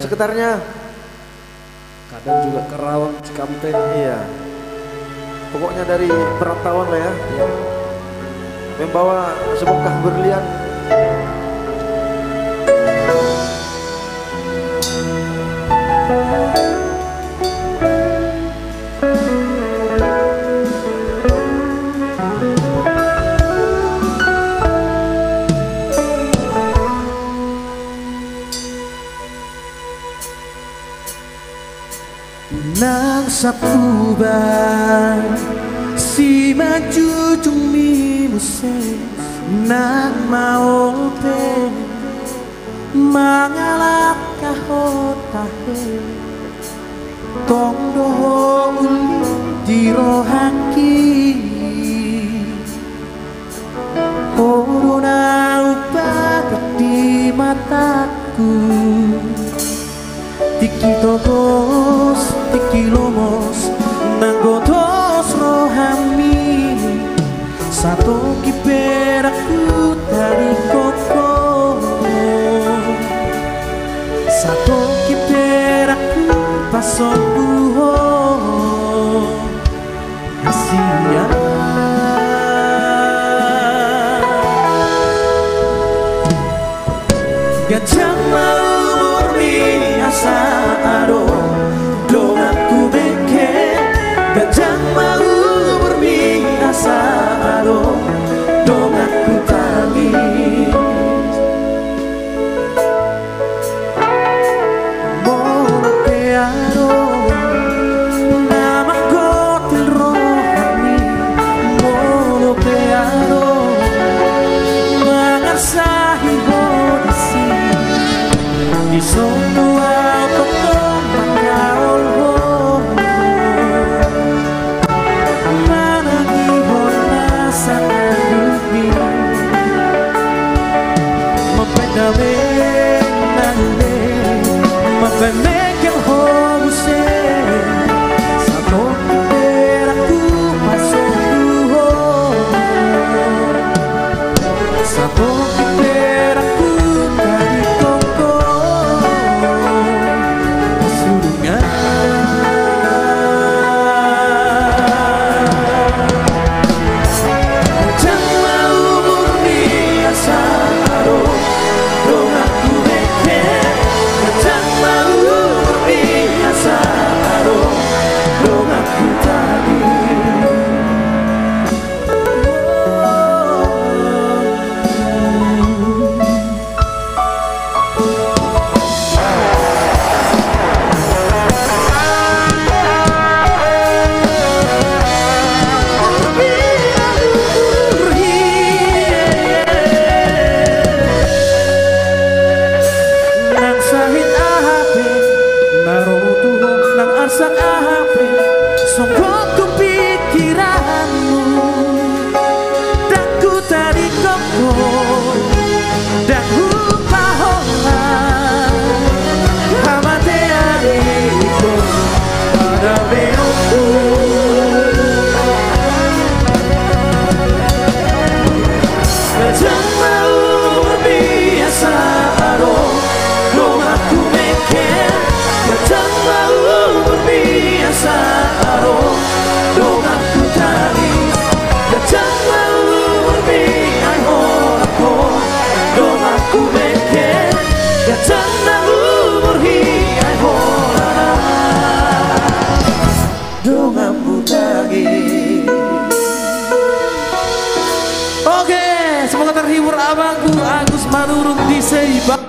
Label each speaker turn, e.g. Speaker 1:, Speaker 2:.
Speaker 1: sekitarnya.
Speaker 2: Kadang juga Kerawang, Cikampek.
Speaker 1: Iya. Pokoknya dari perantauan lah ya.
Speaker 2: Iya.
Speaker 1: Membawa sebongkah berlian.
Speaker 3: Nang sapuban si maju cumi musik nang mau pe mangalak kahotahe tong doho uli dirohaki corona upakat di mataku tiki togos tiki lomos nanggotos rohami satu kiperaku dari koko satu kiperaku pasok buho Asia gajah mau asa aro dong aku beke gajah mau berbiasa aro dong aku tangis moloke aro nama kotil rohani moloke aro mengasahi hodisi di sono make it home say satu kiperaku pasok duho satu kiperaku dari koko surungan jangan mau berbiasa aro dong aku beke arsak ape songkok ku pikiranmu dan ku tadi koko dan ku pahola hamate ariko pada beoku jangan mau berbiasa aro dong aku mikir jangan mau berbiasa aro dong aku tangis jangan mau berbiasa aku dong aku mikir jangan mau berbiasa dong aku tangis. Oke, semoga terhibur abangku Agus Manurung di Seiba.